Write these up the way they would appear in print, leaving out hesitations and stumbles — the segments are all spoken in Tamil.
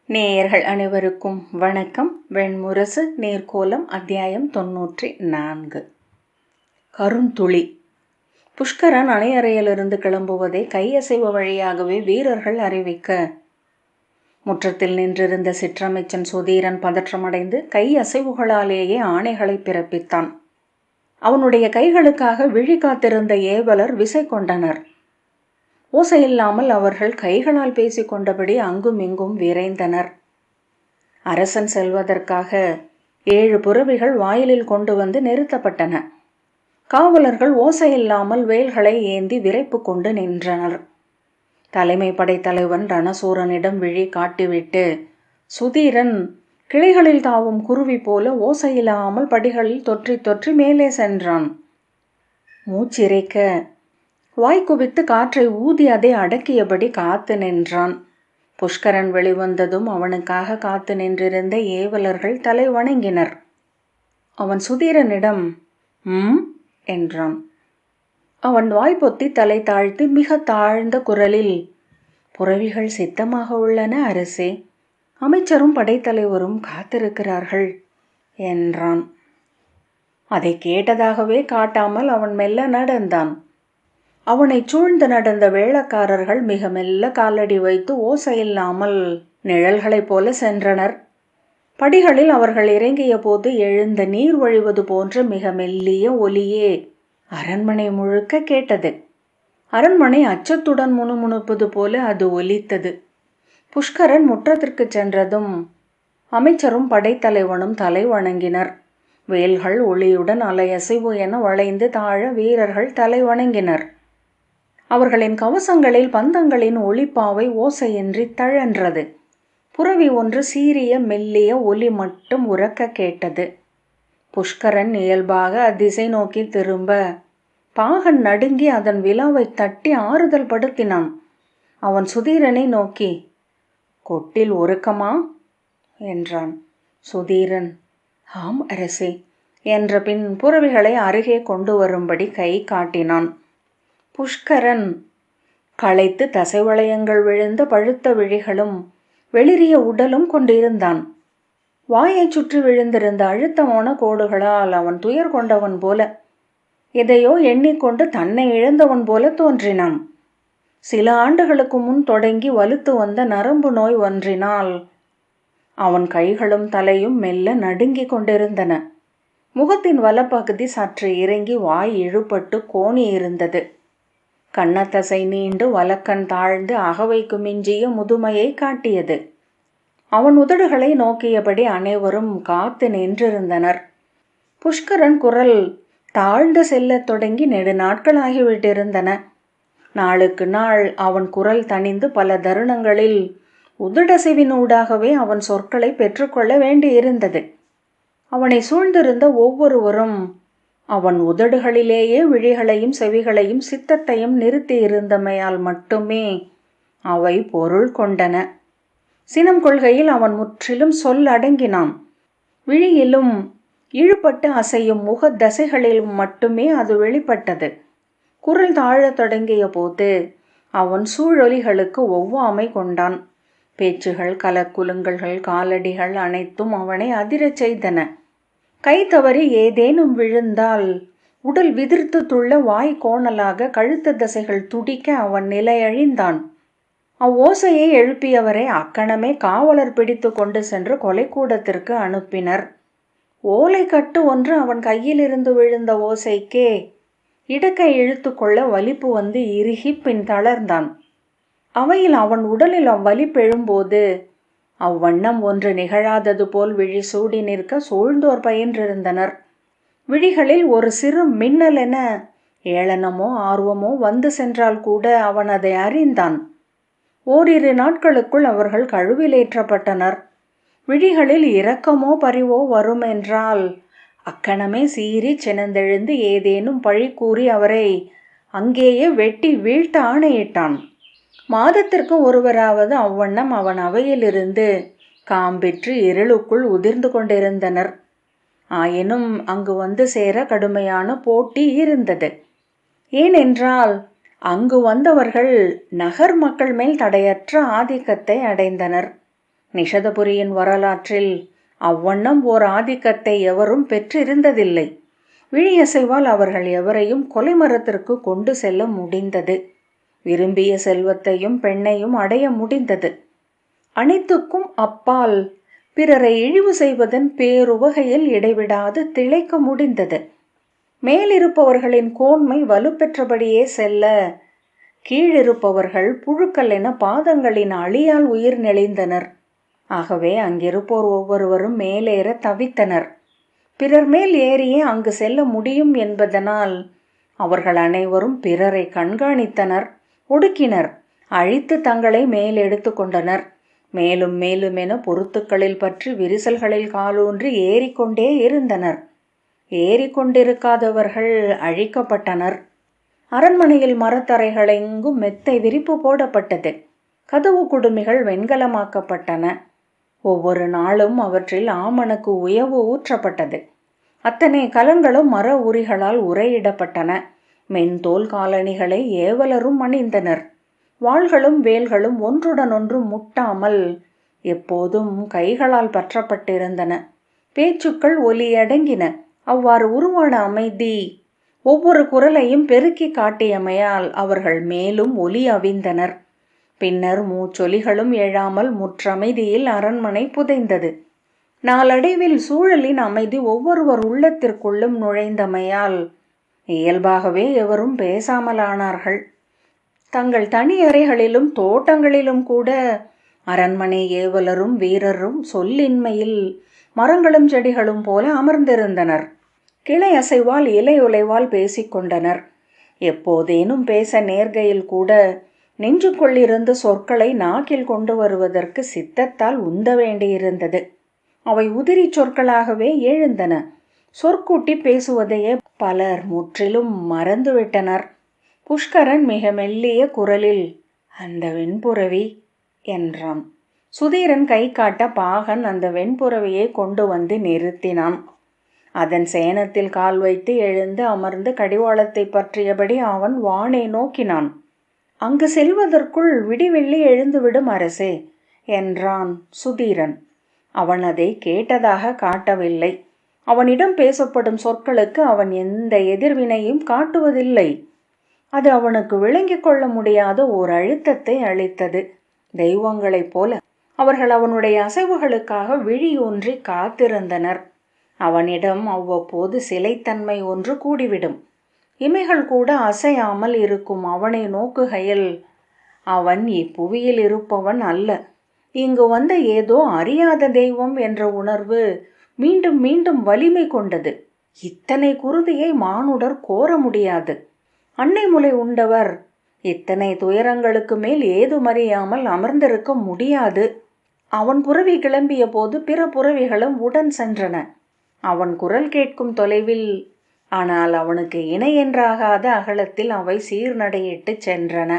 நேயர்கள் அனைவருக்கும் வணக்கம். வெண்முரசு நீர்க்கோலம் அத்தியாயம் 94. கருந்துளி. புஷ்கரன் அணையறையிலிருந்து கிளம்புவதை கையசைவு வழியாகவே வீரர்கள் அறிவிக்க, முற்றத்தில் நின்றிருந்த சிற்றமைச்சன் சுதீரன் பதற்றமடைந்து கையசைவுகளாலேயே ஆணைகளை பிறப்பித்தான். அவனுடைய கைகளுக்காக விழி காத்திருந்த ஏவலர் விசை கொண்டனர். ஓசையில்லாமல் அவர்கள் கைகளால் பேசிக்கொண்டபடி அங்கும் இங்கும் விரைந்தனர். அரசன் செல்வதற்காக 7 புறவிகள் வாயிலில் கொண்டு வந்து நிறுத்தப்பட்டன. காவலர்கள் ஓசையில்லாமல் வேல்களை ஏந்தி விரைப்பு கொண்டு நின்றனர். தலைமை படைத்தலைவன் ரணசூரனிடம் விழி காட்டிவிட்டு சுதீரன் கிளைகளில் தாவும் குருவி போல ஓசையில்லாமல் படிகளில் தொற்றி தொற்றி மேலே சென்றான். மூச்சிறைக்க வாய்க்குவித்து காற்றை ஊதி அதை அடக்கியபடி காத்து நின்றான். புஷ்கரன் வெளிவந்ததும் அவனுக்காக காத்து நின்றிருந்த ஏவலர்கள் தலை வணங்கினர். அவன் சுதீரனிடம் என்றான். அவன் வாய்ப்பொத்தி தலை தாழ்த்தி மிக தாழ்ந்த குரலில், புறவிகள் சித்தமாக உள்ளன அரசே, அமைச்சரும் படைத்தலைவரும் காத்திருக்கிறார்கள் என்றான். அதை கேட்டதாகவே காட்டாமல் அவன் மெல்ல நடந்தான். அவனை சூழ்ந்து நடந்த வேளக்காரர்கள் மிக மெல்ல காலடி வைத்து ஓசையில்லாமல் நிழல்களைப் போல சென்றனர். படிகளில் அவர்கள் இறங்கிய போது எழுந்த நீர் வழிவது போன்ற மிக மெல்லிய ஒலியே அரண்மனை முழுக்க கேட்டது. அரண்மனை அச்சத்துடன் முணுமுணுப்பது போல அது ஒலித்தது. புஷ்கரன் முற்றத்திற்கு சென்றதும் அமைச்சரும் படைத்தலைவனும் தலை வணங்கினர். வேல்கள் ஒளியுடன் அலையசைவு என வளைந்து தாழ வீரர்கள் தலை வணங்கினர். அவர்களின் கவசங்களில் பந்தங்களின் ஒளிப்பாவை ஓசையின்றி தழன்றது. புறவி ஒன்று சீரிய மெல்லிய ஒலி மட்டும் உரக்க கேட்டது. புஷ்கரன் இயல்பாக அத்திசை நோக்கி திரும்ப, பாகன் நடுங்கி அதன் விலாவை தட்டி ஆறுதல் படுத்தினான். அவன் சுதீரனை நோக்கி, கொட்டில் உறக்கமா என்றான். சுதீரன், ஆம் அரசே என்ற பின் புறவிகளை அருகே கொண்டு வரும்படி கை காட்டினான். புஷ்கரன் களைத்து தசைவளையங்கள் விழுந்த பழுத்த விழிகளும் வெளிரிய உடலும் கொண்டிருந்தான். வாயை சுற்றி விழுந்திருந்த அழுத்தமான கோடுகளால் அவன் துயர் கொண்டவன் போல, எதையோ எண்ணிக்கொண்டு தன்னை இழந்தவன் போல தோன்றினான். சில ஆண்டுகளுக்கு முன் தொடங்கி வலுத்து வந்த நரம்பு நோய் ஒன்றினால் அவன் கைகளும் தலையும் மெல்ல நடுங்கிக் கொண்டிருந்தன. முகத்தின் வலப்பகுதி சற்று இறங்கி வாய் இழுபட்டு கோணி இருந்தது. கண்ணத்தசை நீண்டு வலக்கண் தாழ்ந்து அகவைக்கு மிஞ்சிய முதுமையை காட்டியது. அவன் உதடுகளை நோக்கியபடி அனைவரும் காத்து நின்றிருந்தனர். புஷ்கரன் குரல் தாழ்ந்து செல்லத் தொடங்கி நெடுநாட்களாகிவிட்டிருந்தன. நாளுக்கு நாள் அவன் குரல் தணிந்து பல தருணங்களில் உதடசைவினூடாகவே அவன் சொற்களை பெற்றுக்கொள்ள வேண்டியிருந்தது. அவனை சூழ்ந்திருந்த ஒவ்வொருவரும் அவன் உதடுகளிலேயே விழிகளையும் செவிகளையும் சித்தத்தையும் நிறுத்தியிருந்தமையால் மட்டுமே அவை பொருள் கொண்டன. சினம் கொள்கையில் அவன் முற்றிலும் சொல்லடங்கினான். விழியிலும் இழுபட்டு அசையும் முக தசைகளிலும் மட்டுமே அது வெளிப்பட்டது. குரல் தாழத் தொடங்கிய போது அவன் சூழொலிகளுக்கு ஒவ்வாமை கொண்டான். பேச்சுகள், கலக்குலுங்கல்கள், காலடிகள் அனைத்தும் அவனை அதிரச் செய்தன. கை தவறி ஏதேனும் விழுந்தால் உடல் விதிர்த்து துள்ள வாய் கோணலாக கழுத்து தசைகள் துடிக்க அவன் நிலையழிந்தான். அவ்வோசையை எழுப்பியவரை அக்கணமே காவலர் பிடித்து கொண்டு சென்று கொலைக்கூடத்திற்கு அனுப்பினர். ஓலை கட்டு ஒன்று அவன் கையிலிருந்து விழுந்த ஓசைக்கே இடக்கை இழுத்து கொள்ள வலிப்பு வந்து இறுகி பின் தளர்ந்தான். அவையில் அவன் உடலில் அவ்வலிப்பெழும்போது அவ்வண்ணம் ஒன்று நிகழாதது போல் விழி சூடி நிற்க சூழ்ந்தோர் பயின்றிருந்தனர். விழிகளில் ஒரு சிறு மின்னலென ஏளனமோ ஆர்வமோ வந்து சென்றால் கூட அவன் அதை அறிந்தான். ஓரிரு நாட்களுக்குள் அவர்கள் கழுவிலேற்றப்பட்டனர். விழிகளில் இரக்கமோ பரிவோ வரும் என்றால் அக்கணமே சீறி சினந்தெழுந்து ஏதேனும் பழி கூறி அவரை அங்கேயே வெட்டி வீழ்த்த ஆணையிட்டான். மாதத்திற்கு ஒருவராவது அவ்வண்ணம் அவன் அவையிலிருந்து காம்பிற்று இருளுக்குள் உதிர்ந்து கொண்டிருந்தனர். ஆயினும் அங்கு வந்து சேர கடுமையான போட்டி இருந்தது. ஏனென்றால் அங்கு வந்தவர்கள் நகர் மக்கள் மேல் தடையற்ற ஆதிக்கத்தை அடைந்தனர். நிஷதபுரியின் வரலாற்றில் அவ்வண்ணம் ஓர் ஆதிக்கத்தை எவரும் பெற்றிருந்ததில்லை. விழியசைவால் அவர்கள் எவரையும் கொலைமரத்திற்கு கொண்டு செல்ல முடிந்தது. விரும்பிய செல்வத்தையும் பெண்ணையும் அடைய முடிந்தது. அனைத்துக்கும் அப்பால் பிறரை இழிவு செய்வதன் பேருவகையில் இடைவிடாது திளைக்க முடிந்தது. மேலிருப்பவர்களின் கோன்மை வலுப்பெற்றபடியே செல்ல, கீழிருப்பவர்கள் புழுக்கள் என பாதங்களின் அழியால் உயிர் நெளிந்தனர். ஆகவே அங்கிருப்போர் ஒவ்வொருவரும் மேலேற தவித்தனர். பிறர் மேல் ஏறியே அங்கு செல்ல முடியும் என்பதனால் அவர்கள் அனைவரும் பிறரை கண்காணித்தனர், ஒடுக்கினர், அழித்து தங்களை மேலெடுத்து கொண்டனர். மேலும் மேலும் என பொருத்துக்களில் பற்றி விரிசல்களில் காலூன்றி ஏறிக்கொண்டே இருந்தனர். ஏறிக்கொண்டிருக்காதவர்கள் அழிக்கப்பட்டனர். அரண்மனையில் மரத்தரைகள் எங்கும் மெத்தை விரிப்பு போடப்பட்டது. கதவு குடுமிகள் வெண்கலமாக்கப்பட்டன. ஒவ்வொரு நாளும் அவற்றில் ஆமணக்கு உயவு ஊற்றப்பட்டது. அத்தனை கலங்களும் மர உரிகளால் உரையிடப்பட்டன. மென்தோல் காலணிகளை ஏவலரும் அணிந்தனர். வாள்களும் வேல்களும் ஒன்றுடன் ஒன்று முட்டாமல் எப்போதும் கைகளால் பற்றப்பட்டிருந்தன. பேச்சுக்கள் ஒலியடங்கின. அவ்வாறு உருவான அமைதி ஒவ்வொரு குரலையும் பெருக்கி காட்டியமையால் அவர்கள் மேலும் ஒலி அவிந்தனர். பின்னர் மூச்சொலிகளும் எழாமல் முற்றமைதியில் அரண்மனை புதைந்தது. நாளடைவில் சூழலின் அமைதி ஒவ்வொருவர் உள்ளத்திற்குள்ளும் நுழைந்தமையால் இயல்பாகவே எவரும் பேசாமலானார்கள். தங்கள் தனி அறைகளிலும் தோட்டங்களிலும் கூட அரண்மனை ஏவலரும் வீரரும் சொல்லின்மையில் மரங்களும் செடிகளும் போல அமர்ந்திருந்தனர். கிளை அசைவால் இலையுலைவால் பேசிக்கொண்டனர். எப்போதேனும் பேச நேர்கையில் கூட நெஞ்சுக்குள்ளிருந்து சொற்களை நாக்கில் கொண்டு வருவதற்கு சித்தத்தால் உந்த வேண்டியிருந்தது. அவை உதிரி சொற்களாகவே எழுந்தன. சொற்கூட்டி பேசுவதையே பலர் முற்றிலும் மறந்துவிட்டனர். புஷ்கரன் மிக மெல்லிய குரலில் அந்த வெண்புறவி என்றான். சுதீரன் கை காட்ட பாகன் அந்த வெண்புறவியை கொண்டு வந்து நிறுத்தினான். அதன் சேனத்தில் கால் வைத்து எழுந்து அமர்ந்து கடிவாளத்தை பற்றியபடி அவன் வானை நோக்கினான். அங்கு செல்வதற்குள் விடிவெள்ளி எழுந்துவிடும் அரசே என்றான் சுதீரன். அவன் அதை கேட்டதாக காட்டவில்லை. அவனிடம் பேசப்படும் சொற்களுக்கு அவன் எந்த எதிர்வினையும் காட்டுவதில்லை. அது அவனுக்கு விளங்கிக் கொள்ள முடியாத ஓர் அழுத்தத்தை அளித்தது. தெய்வங்களைப் போல அவர்கள் அவனுடைய அசைவுகளுக்காக விழியூன்றி காத்திருந்தனர். அவனிடம் அவ்வப்போது சிலைத்தன்மை ஒன்று கூடிவிடும். இமைகள் கூட அசையாமல் இருக்கும் அவனை நோக்குகையில் அவன் இப்புவியில் இருப்பவன் அல்ல, இங்கு வந்த ஏதோ அறியாத தெய்வம் என்ற உணர்வு மீண்டும் மீண்டும் வலிமை கொண்டது. இத்தனை குருதியை மானுடர் கோர முடியாது. அன்னை முலை உண்டவர் இத்தனை துயரங்களுக்கு மேல் ஏதுமறியாமல் அமர்ந்திருக்க முடியாது. அவன் புறவி கிளம்பிய போது பிற புறவிகளும் உடன் சென்றன. அவன் குரல் கேட்கும் தொலைவில், ஆனால் அவனுக்கு இணை என்றாகாத அகலத்தில் அவை சீர்நடையிட்டு சென்றன.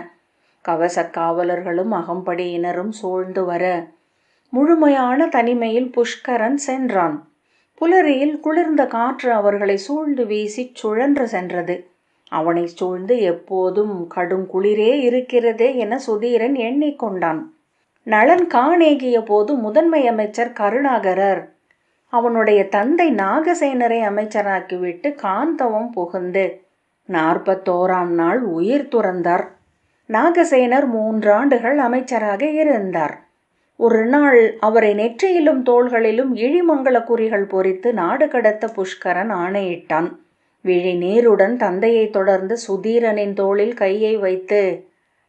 கவச காவலர்களும் அகம்படியினரும் சூழ்ந்து வர முழுமையான தனிமையில் புஷ்கரன் சென்றான். புலரியில் குளிர்ந்த காற்று அவர்களை சூழ்ந்து வீசி சுழன்று சென்றது. அவனை சூழ்ந்து எப்போதும் கடும் குளிரே இருக்கிறதே என சுதீரன் எண்ணிக்கொண்டான். நளன் காணேகிய போது முதன்மை அமைச்சர் கருணாகரர் அவனுடைய தந்தை நாகசேனரை அமைச்சராக்கிவிட்டு காந்தவம் புகுந்து 41ஆம் நாள் உயிர் துறந்தார். நாகசேனர் 3 ஆண்டுகள் அமைச்சராக இருந்தார். ஒரு நாள் அவரை நெற்றியிலும் தோள்களிலும் இழிமங்கல குறிகள் பொறித்து நாடு கடத்த புஷ்கரன் ஆணையிட்டான். விழி நீருடன் தந்தையை தொடர்ந்து சுதீரனின் தோளில் கையை வைத்து,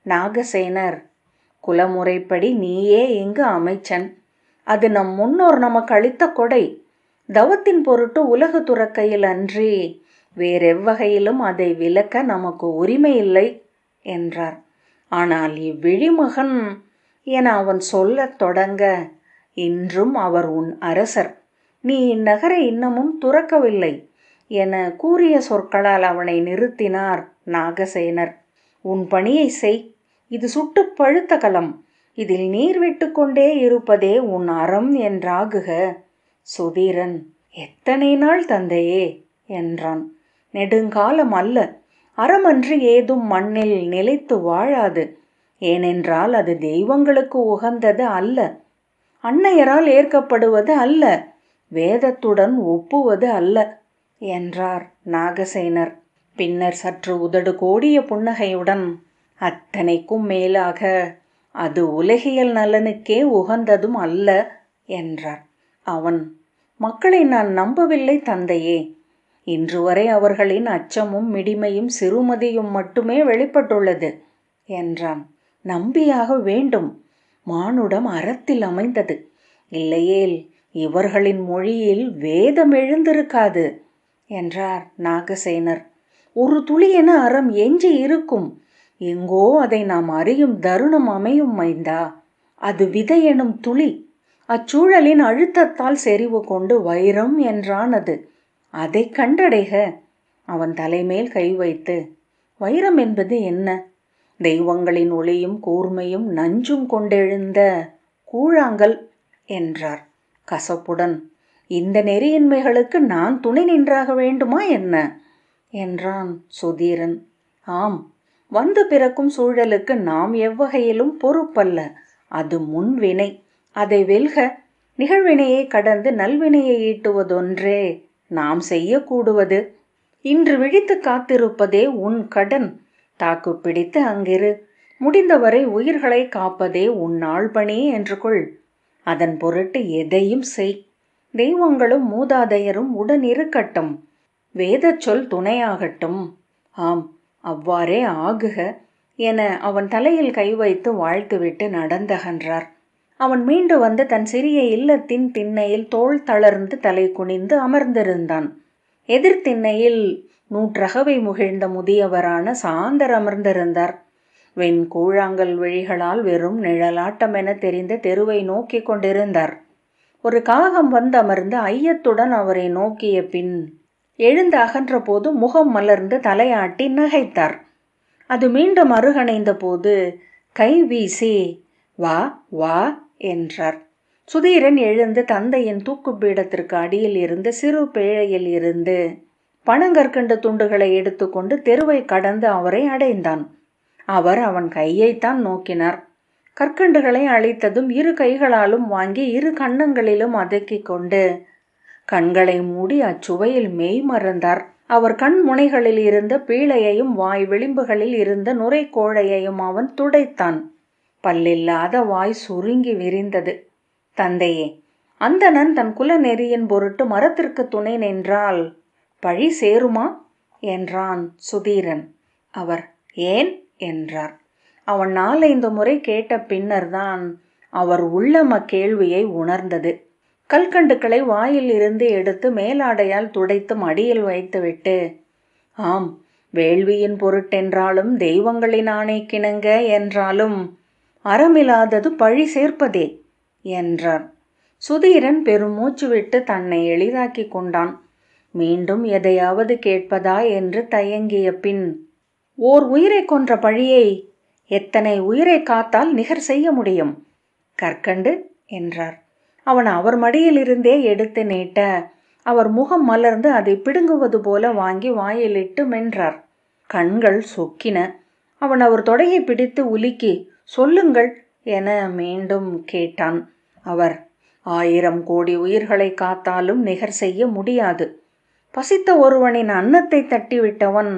நாகசேனர், குலமுறைப்படி நீயே இங்கு அமைச்சன். அது நம் முன்னோர் நமக்கு அளித்த கொடை. தவத்தின் பொருட்டு உலகு துறக்கையில் அன்றி வேறெவ்வகையிலும் அதை விலக்க நமக்கு உரிமை இல்லை என்றார். ஆனால் இவ்விழிமகன் என அவன் சொல்லத் தொடங்க, இன்றும் அவர் உன் அரசர், நீ இந்நகரை இன்னமும் துறக்கவில்லை என கூறிய சொற்களால் அவனை நிறுத்தினார் நாகசேனர். உன் பணியை செய். இது சுட்டு பழுத்த கலம். இதில் நீர் விட்டு கொண்டே இருப்பதே உன் அறம் என்றாகுக. சுதீரன், எத்தனை நாள் தந்தையே என்றான். நெடுங்காலம் அல்ல. அறமன்று ஏதும் மண்ணில் நிலைத்து வாழாது. ஏனென்றால் அது தெய்வங்களுக்கு உகந்தது அல்ல. அன்னையரால் ஏற்கப்படுவது அல்ல, வேதத்துடன் ஒப்புவது அல்ல என்றார் நாகசேனர். பின்னர் சற்று உதடு கோடிய புன்னகையுடன், அத்தனைக்கும் மேலாக அது உலகியல் நலனுக்கே உகந்ததும் அல்ல என்றார். அவன், மக்களை நான் நம்பவில்லை தந்தையே. இன்று வரை அவர்களின் அச்சமும் மிடிமையும் சிறுமதியும் மட்டுமே வெளிப்பட்டுள்ளது என்றான். நம்பியாக வேண்டும். மானுடம் அறத்தில் அமைந்தது. இல்லையேல் இவர்களின் மொழியில் வேதம் எழுந்திருக்காது என்றார் நாகசேனர். ஒரு துளியென அறம் எஞ்சி இருக்கும். எங்கோ அதை நாம் அறியும் தருணம் அமையும் மைந்தா. அது விதை எனும் துளி. அச்சூழலின் அழுத்தத்தால் செறிவு கொண்டு வைரம் என்றானது. அதை கண்டடைக. அவன் தலைமேல் கை வைத்து, வைரம் என்பது என்ன? தெய்வங்களின் ஒளியும் கூர்மையும் நஞ்சும் கொண்டெழுந்த கூழாங்கல் என்றார் கசப்புடன். இந்த நெறியின்மைகளுக்கு நான் துணை நின்றாக வேண்டுமா என்ன என்றான் சுதீரன். ஆம், வந்து பிறக்கும் சூழலுக்கு நாம் எவ்வகையிலும் பொறுப்பல்ல. அது முன்வினை. அதை வெல்க. நிகழ்வினையை கடந்து நல்வினையை ஈட்டுவதொன்றே நாம் செய்யக்கூடுவது. இன்று விழித்து காத்திருப்பதே உன் கடன். தாக்கு பிடித்து அங்கிரு. முடிந்தவரை உயிர்களை காப்பதே உன் ஆள்பணி என்று கொள். அதன் பொருட்டு எதையும் செய். தெய்வங்களும் மூதாதையரும் உடன் இருக்கட்டும். வேத சொல் துணையாகட்டும். ஆம், அவ்வாறே ஆகுக என அவன் தலையில் கை வைத்து வாழ்த்துவிட்டு நடந்தகன்றார். அவன் மீண்டு வந்து தன் சிறிய இல்லத்தின் திண்ணையில் தோள் தளர்ந்து தலை குனிந்து அமர்ந்திருந்தான். எதிர்த்திண்ணையில் நூற்றகவை முகிழ்ந்த முதியவரான சாந்தர் அமர்ந்திருந்தார். வெண் கூழாங்கல் விழிகளால் வெறும் நிழலாட்டமென தெரிந்த தெருவை நோக்கி கொண்டிருந்தார். ஒரு காகம் வந்து அமர்ந்து ஐயத்துடன் அவரை நோக்கிய பின் எழுந்து அகன்ற போது முகம் மலர்ந்து தலையாட்டி நகைத்தார். அது மீண்டும் அருகணைந்த போது கை வீசி வா வா என்றார். சுதீரன் எழுந்து தந்தையின் தூக்கு பீடத்திற்கு அடியில் இருந்து சிறு பேழையில் இருந்து பனங்கற்கண்டு துண்டுகளை எடுத்துக்கொண்டு தெருவை கடந்து அவரை அடைந்தான். அவர் அவன் கையைத்தான் நோக்கினார். கற்கண்டுகளை அழித்ததும் இரு கைகளாலும் வாங்கி இரு கன்னங்களிலும் அதக்கிக் கொண்டு கண்களை மூடி அச்சுவையில் மெய் மறந்தார். அவர் கண் முனைகளில் இருந்த பீழையையும் வாய் விளிம்புகளில் இருந்த நுரைக்கோழையையும் அவன் துடைத்தான். பல்லில்லாத வாய் சுருங்கி விரிந்தது. தந்தையே, அந்தணன் தன் குல நெறியின் பொருட்டு மரத்திற்கு துணை நின்றால் பழி சேருமா என்றான் சுதீரன். அவர் ஏன் என்றார். அவன் 4-5 முறை கேட்ட பின்னர்தான் அவர் உள்ளம் அக்கேள்வியை உணர்ந்தது. கல்கண்டுக்களை வாயில் இருந்து எடுத்து மேலாடையால் துடைத்து மடியில் வைத்துவிட்டு, ஆம், வேள்வியின் பொருட்டென்றாலும் தெய்வங்களின் ஆணைக்கிணங்க என்றாலும் அறமில்லாதது பழி சேர்ப்பதே என்றார். சுதீரன் பெருமூச்சு விட்டு தன்னை எளிதாக்கி கொண்டான். மீண்டும் எதையாவது கேட்பதா என்று தயங்கிய பின், ஓர் உயிரை கொன்ற பழியை எத்தனை உயிரை காத்தால் நிகர் செய்ய முடியும்? கற்கண்டு என்றார். அவன் அவர் மடியிலிருந்தே எடுத்து நீட்ட அவர் முகம் மலர்ந்து அதை பிடுங்குவது போல வாங்கி வாயிலிட்டு மென்றார். கண்கள் சொக்கின. அவன் அவர் தொடையை பிடித்து உலுக்கி சொல்லுங்கள் என மீண்டும் கேட்டான். அவர் 1000 கோடி உயிர்களை காத்தாலும் நிகர் செய்ய முடியாது. பசித்த ஒருவனின் அன்னத்தை தட்டிவிட்டவன்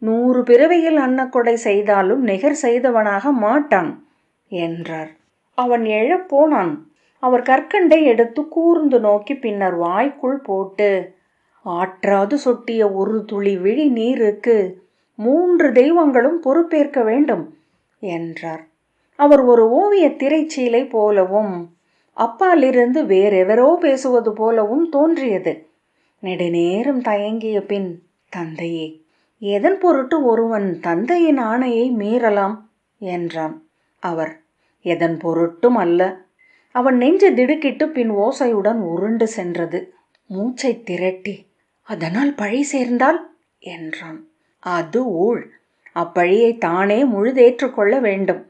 100 பிறவியில் அன்னக்கொடை செய்தாலும் நிகர் செய்தவனாக மாட்டான் என்றார். அவன் எழப்போனான். அவர் கற்கண்டை எடுத்து கூர்ந்து நோக்கி பின்னர் வாய்க்குள் போட்டு, ஆற்றாது சொட்டிய ஒரு துளி விழி நீருக்கு 3 தெய்வங்களும் பொறுப்பேற்க வேண்டும் என்றார். அவர் ஒரு ஓவிய திரைச்சீலை போலவும் அப்பாலிருந்து வேறெவரோ பேசுவது போலவும் தோன்றியது. நெடுநேரம் தயங்கிய பின், தந்தையே, எதன் பொருட்டு ஒருவன் தந்தையின் ஆணையை மீறலாம் என்றான். அவர், எதன் பொருட்டும் அல்ல. அவன் நெஞ்சு திடுக்கிட்டு பின் ஓசையுடன் உருண்டு சென்றது. மூச்சை திரட்டி, அதனால் பழி சேர்ந்தால் என்றான். அது ஊழ். அப்பழியை தானே முழுதேற்றுக்கொள்ள வேண்டும்.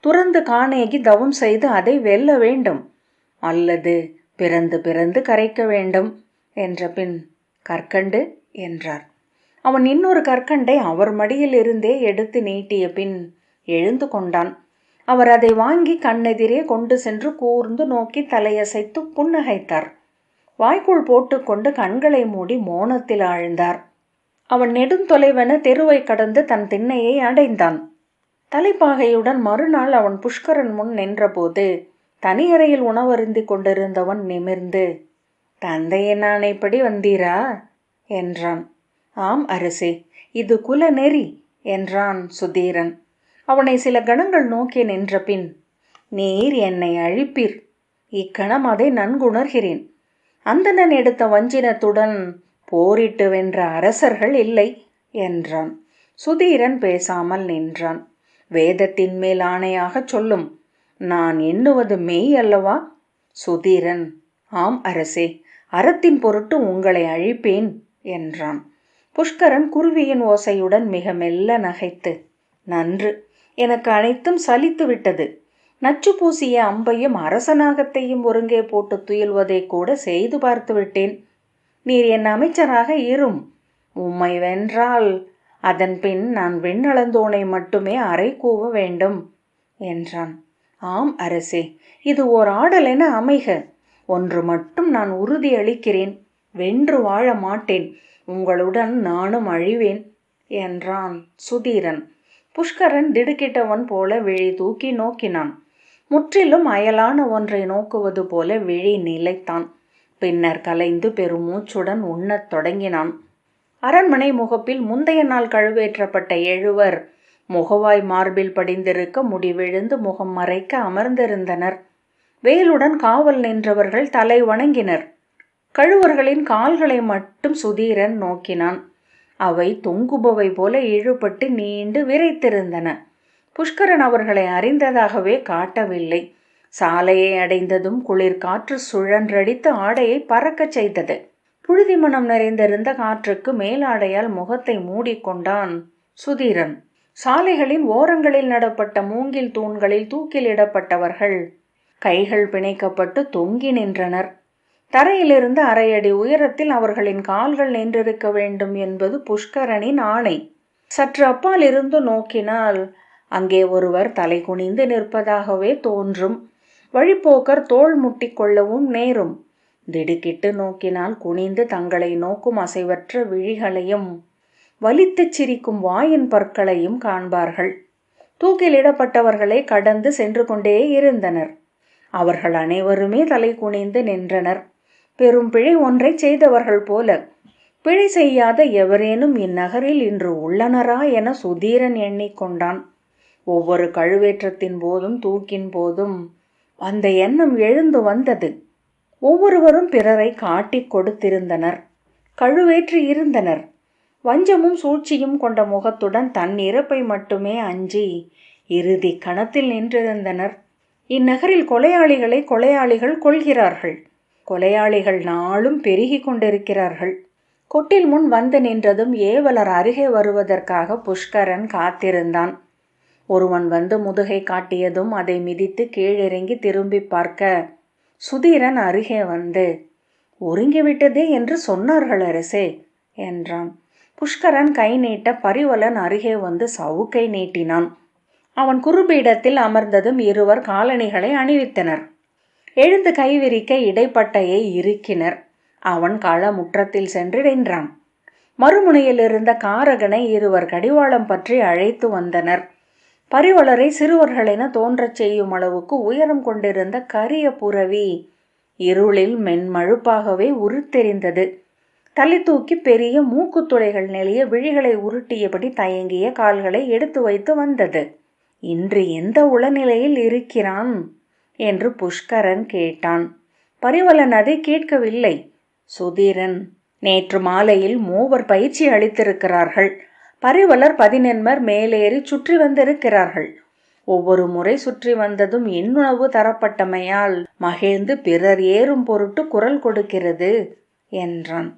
துறந்து காணேகி தவம் செய்து அதை வெல்ல வேண்டும். அல்லது பிறந்து பிறந்து கரைக்க வேண்டும் என்ற பின், கற்கண்டு என்றார். அவன் இன்னொரு கற்கண்டை அவர் மடியில் இருந்தே எடுத்து நீட்டிய பின் எழுந்து கொண்டான். அவர் அதை வாங்கி கண்ணெதிரே கொண்டு சென்று கூர்ந்து நோக்கி தலையசைத்து புன்னகைத்தார். வாய்க்குள் போட்டுக்கொண்டு கண்களை மூடி மோனத்தில் ஆழ்ந்தார். அவன் நெடுந்தொலைவென தெருவை கடந்து தன் திண்ணையை அடைந்தான். தலைப்பாகையுடன் மறுநாள் அவன் புஷ்கரன் முன் நின்றபோது தனியறையில் உணவருந்தி கொண்டிருந்தவன் நிமிர்ந்து, "தந்தையின் ஆணைப்படி வந்தீரா?" என்றான். "ஆம் அரசே, இது குல நெறி" என்றான் சுதீரன். அவனை சில கணங்கள் நோக்கி நின்ற பின், "நீர் என்னை அழிப்பீர், இக்கணம் அதை நன்குணர்கிறேன். அந்தணன் எடுத்த வஞ்சினத்துடன் போரிட்டு வென்ற அரசர்கள் இல்லை" என்றான். சுதீரன் பேசாமல் நின்றான். "வேதத்தின் மேல் ஆணையாகச் சொல்லும், நான் எண்ணுவது மெய் அல்லவா?" சுதீரன், "ஆம் அரசே, அறத்தின் பொருட்டு உங்களை அழிப்பேன்" என்றான். புஷ்கரன் குருவியின் ஓசையுடன் மிக மெல்ல நகைத்து, "நன்று, எனக்கு அனைத்தும் சலித்து விட்டது. நச்சு பூசிய அம்பையும் அரசநாகத்தையும் ஒருங்கே போட்டு துயில்வதை கூட செய்து பார்த்து விட்டேன். நீர் என் அமைச்சராக இரும். உம்மை வென்றால் அதன் பின் நான் விண்ணளந்தோனை மட்டுமே அறை கூவ வேண்டும்" என்றான். "ஆம் அரசே, இது ஓர் ஆடலென அமைக. ஒன்று மட்டும் நான் உறுதி அளிக்கிறேன், வென்று வாழ மாட்டேன். உங்களுடன் நானும் அழிவேன்" என்றான் சுதீரன். புஷ்கரன் திடுக்கிட்டவன் போல விழி தூக்கி நோக்கினான். முற்றிலும் அயலான ஒன்றை நோக்குவது போல விழி நிலைத்தான். பின்னர் கலைந்து பெருமூச்சுடன் உண்ணத் தொடங்கினான். அரண்மனை முகப்பில் முந்தைய நாள் கழுவேற்றப்பட்ட 7 முகவாய் மார்பில் படிந்திருக்க முடிவிழுந்து முகம் மறைக்க அமர்ந்திருந்தனர். வேலுடன் காவல் நின்றவர்கள் தலை வணங்கினர். கழுவர்களின் கால்களை மட்டும் சுதீரன் நோக்கினான். அவை தொங்குபவை போல இழுபட்டு நீண்டு விரைத்திருந்தன. புஷ்கரன் அவர்களை அறிந்ததாகவே காட்டவில்லை. சாலையை அடைந்ததும் குளிர் காற்று சுழன்றடித்து ஆடையை பறக்கச் செய்தது. புழுதி மனம் நிறைந்திருந்த காற்றுக்கு மேலாடையால் முகத்தை மூடிக்கொண்டான் சுதீரன். சாலைகளின் ஓரங்களில் நடப்பட்ட மூங்கில் தூண்களில் தூக்கிலிடப்பட்டவர்கள் கைகள் பிணைக்கப்பட்டு தொங்கி நின்றனர். தரையிலிருந்து 1/2 அடி உயரத்தில் அவர்களின் கால்கள் நின்றிருக்க வேண்டும் என்பது புஷ்கரனின் ஆணை. சற்று அப்பால் இருந்து நோக்கினால் அங்கே ஒருவர் தலை குனிந்து நிற்பதாகவே தோன்றும். வழிப்போக்கர் தோள் முட்டி கொள்ளவும் நேரும். திடுக்கிட்டு நோக்கினால் குனிந்து தங்களை நோக்கும் அசைவற்ற விழிகளையும் வலித்துச் சிரிக்கும் வாயின் பற்களையும் காண்பார்கள். தூக்கிலிடப்பட்டவர்களை கடந்து சென்று கொண்டே இருந்தனர். அவர்கள் அனைவருமே தலை குனிந்து நின்றனர். பெரும் பிழை ஒன்றை செய்தவர்கள் போல. பிழை செய்யாத எவரேனும் இந்நகரில் இன்று உள்ளனரா என சுதீரன் எண்ணிக்கொண்டான். ஒவ்வொரு கழுவேற்றத்தின் போதும் தூக்கின் போதும் அந்த எண்ணம் எழுந்து வந்தது. ஒவ்வொருவரும் பிறரை காட்டிக் கொடுத்திருந்தனர், கழுவேற்றி இருந்தனர். வஞ்சமும் சூழ்ச்சியும் கொண்ட முகத்துடன் தன் இறப்பை மட்டுமே அஞ்சி இறுதி கணத்தில் நின்றிருந்தனர். இந்நகரில் கொலையாளிகளை கொலையாளிகள் கொள்கிறார்கள். கொலையாளிகள் நாளும் பெருகி கொண்டிருக்கிறார்கள். கொட்டில் முன் வந்து நின்றதும் ஏவலர் அருகே வருவதற்காக புஷ்கரன் காத்திருந்தான். ஒருவன் வந்து முதுகை காட்டியதும் அதை மிதித்து கீழிறங்கி திரும்பி பார்க்க சுதீரன் அருகே வந்து, "ஒருங்கிவிட்டதே என்று சொன்னார்கள் அரசே" என்றான். புஷ்கரன் கை நீட்ட பரிவலன் அருகே வந்து சவுக்கை நீட்டினான். அவன் குறும்பீடத்தில் அமர்ந்ததும் இருவர் காலணிகளை அணிவித்தனர். எழுந்து கைவிரிக்க இடைப்பட்டையை இறுக்கினர். அவன் களமுற்றத்தில் சென்று நின்றான். மறுமுனையில் இருந்த காரகனை இருவர் கடிவாளம் பற்றி அழைத்து வந்தனர். பரிவலரை சிறுவர்களென தோன்றச் செய்யும் அளவுக்கு உயரம் கொண்டிருந்த கரிய புரவி இருளில் மென்மழுப்பாகவே உருத்தெரிந்தது. தலை தூக்கி பெரிய மூக்குத்துளைகள் நெளிய விழிகளை உருட்டியபடி தயங்கிய கால்களை எடுத்து வைத்து வந்தது. "இன்று எந்த உளநிலையில் இருக்கிறான்?" என்று புஷ்கரன் கேட்டான். பரிவலன் அதை கேட்கவில்லை. சுதீரன், "நேற்று மாலையில் 3 பயிற்சி அளித்திருக்கிறார்கள். பரிவலர் 14 மேலேறி சுற்றி வந்திருக்கிறார்கள். ஒவ்வொரு முறை சுற்றி வந்ததும் இன்னுணவு தரப்பட்டமையால் மகிழ்ந்து பிறர் ஏறும் பொருட்டு குரல் கொடுக்கிறது" என்றான்.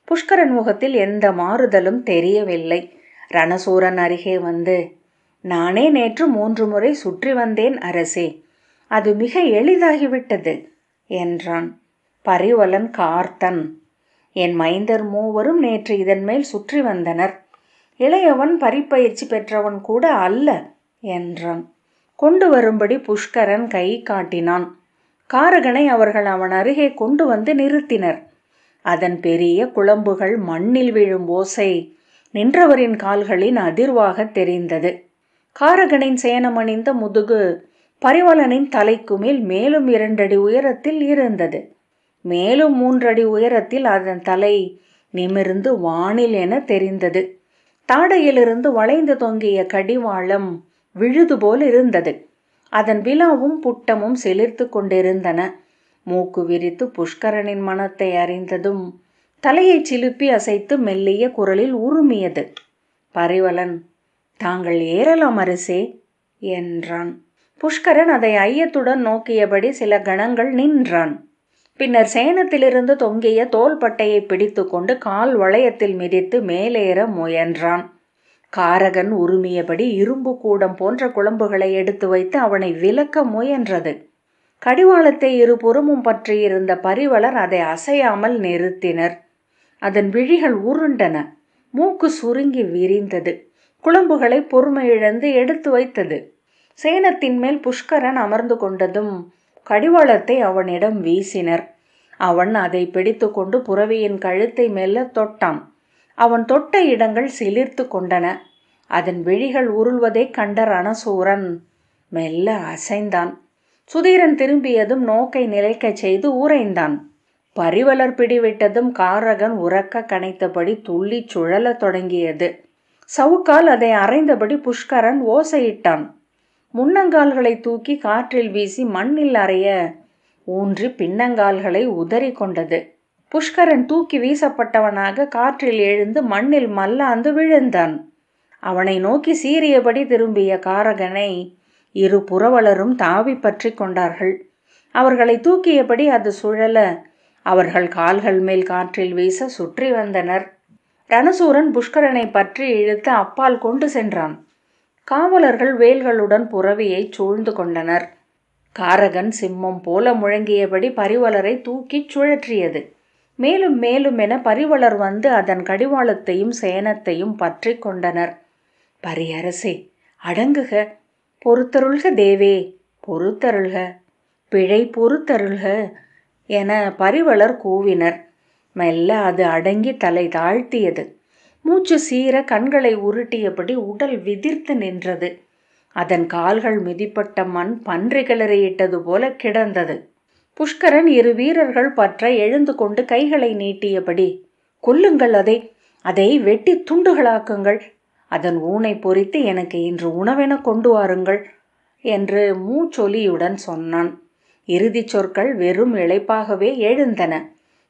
புஷ்கரன் முகத்தில் எந்த மாறுதலும் தெரியவில்லை. ரணசூரன் அருகே வந்து, "நானே நேற்று 3 முறை சுற்றி வந்தேன் அரசே. அது மிக எளிதாகிவிட்டது" என்றான். பரிவலன் கார்த்தன், "என் மைந்தர் 3 நேற்று இதன் மேல் சுற்றி வந்தனர். இளையவன் பரிப்பயிற்சி பெற்றவன் கூட அல்ல" என்றான். கொண்டு வரும்படி புஷ்கரன் கை காட்டினான். காரகனை அவர்கள் அவன் அருகே கொண்டு வந்து நிறுத்தினர். அதன் பெரிய குளம்புகள் மண்ணில் விழும் ஓசை நின்றவரின் கால்களின் அதிர்வாக தெரிந்தது. காரகனின் சேனமணிந்த முதுகு பரிவலனின் தலைக்கு மேல் மேலும் 2 அடி உயரத்தில் இருந்தது. மேலும் 3 அடி உயரத்தில் அதன் தலை நிமிர்ந்து வானில் என தெரிந்தது. தாடையிலிருந்து வளைந்து தொங்கிய கடிவாளம் விழுது போல் இருந்தது. அதன் விலாவும் புட்டமும் சிலிர்த்து கொண்டிருந்தன. மூக்கு விரித்து புஷ்கரனின் மனத்தை அறிந்ததும் தலையை சிலுப்பி அசைத்து மெல்லிய குரலில் உருமியது. பரிவலன், தாங்கள் ஏறலாம் அரசே என்றான். புஷ்கரன் அதை ஐயத்துடன் நோக்கியபடி சில கணங்கள் நின்றான். பின்னர் சேனத்திலிருந்து தொங்கிய தோள்பட்டையை பிடித்து கொண்டு கால் வளையத்தில் மிதித்து மேலேற முயன்றான். காரகன் உருமியபடி இரும்பு கூடம் போன்ற குளம்புகளை எடுத்து வைத்து அவனை விலக்க முயன்றது. கடிவாளத்தை இருபுறமும் பற்றியிருந்த பரிவலர் அதை அசையாமல் நிறுத்தினர். அதன் விழிகள் உருண்டன. மூக்கு சுருங்கி விரிந்தது. குளம்புகளை பொறுமை இழந்து எடுத்து வைத்தது. சேனத்தின் மேல் புஷ்கரன் அமர்ந்து கொண்டதும் கடிவாளத்தை அவனிடம் வீசினர். அவன் அதை பிடித்து கொண்டு புறவியின் கழுத்தை மெல்ல தொட்டான். அவன் தொட்ட இடங்கள் சிலிர்த்து கொண்டன. அதன் விழிகள் உருள்வதைக் கண்ட ரணசூரன் மெல்ல அசைந்தான். சுதீரன் திரும்பியதும் நோக்கை நிலைக்கச் செய்து உறைந்தான். பரிவலர் பிடிவிட்டதும் காரகன் உறக்க கனைத்தபடி துள்ளி சுழலத் தொடங்கியது. சவுக்கால் அதை அரைந்தபடி புஷ்கரன் ஓசையிட்டான். முன்னங்கால்களை தூக்கி காற்றில் வீசி மண்ணில் அறைய ஊன்றி பின்னங்கால்களை உதறி கொண்டது. புஷ்கரன் தூக்கி வீசப்பட்டவனாக காற்றில் எழுந்து மண்ணில் மல்லாந்து விழுந்தான். அவனை நோக்கி சீறியபடி திரும்பிய காரகனை இரு புரவலரும் தாவி பற்றி கொண்டார்கள். அவர்களை தூக்கியபடி அது சுழல அவர்கள் கால்கள் மேல் காற்றில் வீச சுற்றி வந்தனர். ரணசூரன் புஷ்கரனை பற்றி இழுத்து அப்பால் கொண்டு சென்றான். காவலர்கள் வேல்களுடன் புறவியை சூழ்ந்து கொண்டனர். காரகன் சிம்மம் போல முழங்கியபடி பரிவலரை தூக்கிச் சுழற்றியது. மேலும் மேலும் என பரிவலர் வந்து அதன் கடிவாளத்தையும் சேனத்தையும் பற்றி கொண்டனர். பரியரசே, அடங்குக, பொறுத்தருள்க தேவே, பொறுத்தருள்க, பிழை பொறுத்தருள்க என பரிவலர் கூவினர். மெல்ல அது அடங்கி தலை தாழ்த்தியது. மூச்சு சீர கண்களை உருட்டியபடி உடல் விதிர்த்து நின்றது. அதன் கால்கள் மிதிப்பட்ட மண் பன்றி கிளறியிட்டது போல கிடந்தது. புஷ்கரன் இரு வீரர்கள் பற்ற எழுந்து கொண்டு கைகளை நீட்டியபடி, கொல்லுங்கள், அதை வெட்டி துண்டுகளாக்குங்கள், அதன் ஊனை பொறித்து எனக்கு இன்று உணவென கொண்டு வாருங்கள் என்று மூச்சொலியுடன் சொன்னான். இறுதிச் சொற்கள் வெறும் இளைப்பாகவே எழுந்தன.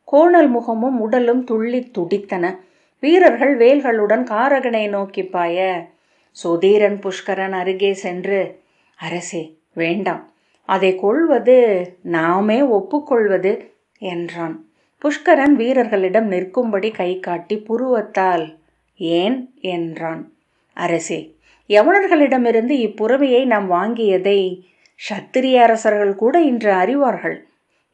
கோணல் முகமும் உடலும் துள்ளி துடித்தன. வீரர்கள் வேல்களுடன் காரகனை நோக்கி பாய சுதீரன் புஷ்கரன் அருகே சென்று, அரசே, வேண்டாம், அதை கொள்வது நாமே ஒப்புக்கொள்வது என்றான். புஷ்கரன் வீரர்களிடம் நிற்கும்படி கை காட்டி புருவத்தால் ஏன் என்றான். அரசே, யவனர்களிடமிருந்து இப்புறவியை நாம் வாங்கியதை சத்திரிய அரசர்கள் கூட இன்று அறிவார்கள்.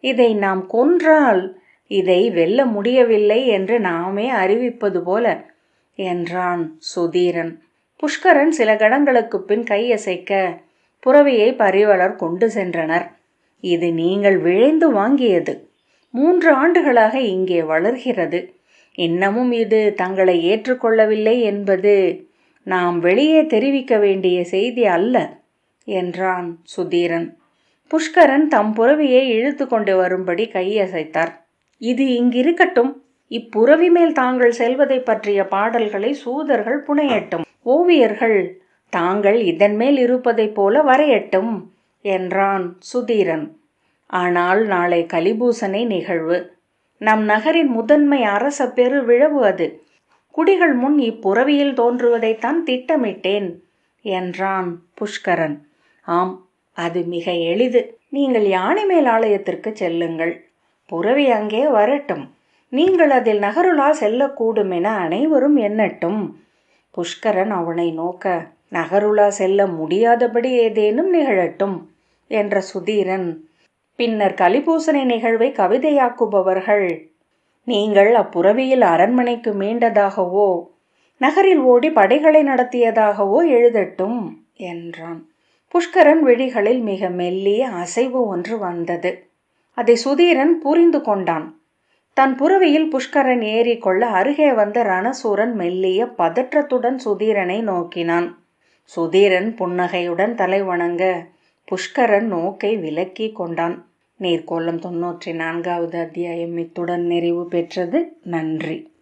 இதை நாம் கொன்றால் இதை வெல்ல முடியவில்லை என்று நாமே அறிவிப்பது போல என்றான் சுதீரன். புஷ்கரன் சில கணங்களுக்கு பின் கையசைக்க புறவியை பரிவலர் கொண்டு சென்றனர். இது நீங்கள் விழைந்து வாங்கியது. 3 ஆண்டுகளாக இங்கே வளர்கிறது. இன்னமும் இது தங்களை ஏற்றுக்கொள்ளவில்லை என்பது நாம் வெளியே தெரிவிக்க வேண்டிய செய்தி அல்ல என்றான் சுதீரன். புஷ்கரன் தம் புறவியை இழுத்து கொண்டு வரும்படி கையசைத்தார். இது இங்கிருக்கட்டும். இப்புறவி மேல் தாங்கள் செல்வதை பற்றிய பாடல்களை சூதர்கள் புனையட்டும். ஓவியர்கள் தாங்கள் இதன் மேல் இருப்பதைப் போல வரையட்டும் என்றான் சுதீரன். ஆனால் நாளை கலிபூசனை நிகழ்வு. நம் நகரின் முதன்மை அரச பெரு விழவு அது. குடிகள் முன் இப்புறவியில் தோன்றுவதைத்தான் திட்டமிட்டேன் என்றான் புஷ்கரன். ஆம், அது மிக எளிது. நீங்கள் யானை மேல் ஆலயத்திற்கு செல்லுங்கள். புறவி அங்கே வரட்டும். நீங்கள் அதில் நகருலா செல்லக்கூடும் என அனைவரும் எண்ணட்டும். புஷ்கரன் அவனை நோக்க, நகருலா செல்ல முடியாதபடி ஏதேனும் நிகழட்டும் என்ற சுதீரன், பின்னர் கலிபூசனை நிகழ்வை கவிதையாக்குபவர்கள் நீங்கள் அப்புறவியில் அரண்மனைக்கு மீண்டதாகவோ நகரில் ஓடி படைகளை நடத்தியதாகவோ எழுதட்டும் என்றான். புஷ்கரன் விழிகளில் மிக மெல்லிய அசைவு ஒன்று வந்தது. அதை சுதீரன் புரிந்து கொண்டான். தன் புறவியில் புஷ்கரன் ஏறிக்கொள்ள அருகே வந்த ரணசூரன் மெல்லிய பதற்றத்துடன் சுதீரனை நோக்கினான். சுதீரன் புன்னகையுடன் தலை வணங்க புஷ்கரன் நோக்கை விலக்கி கொண்டான். நீர்க்கோளம் 94வது அத்தியாயம் இத்துடன் நிறைவு பெற்றது. நன்றி.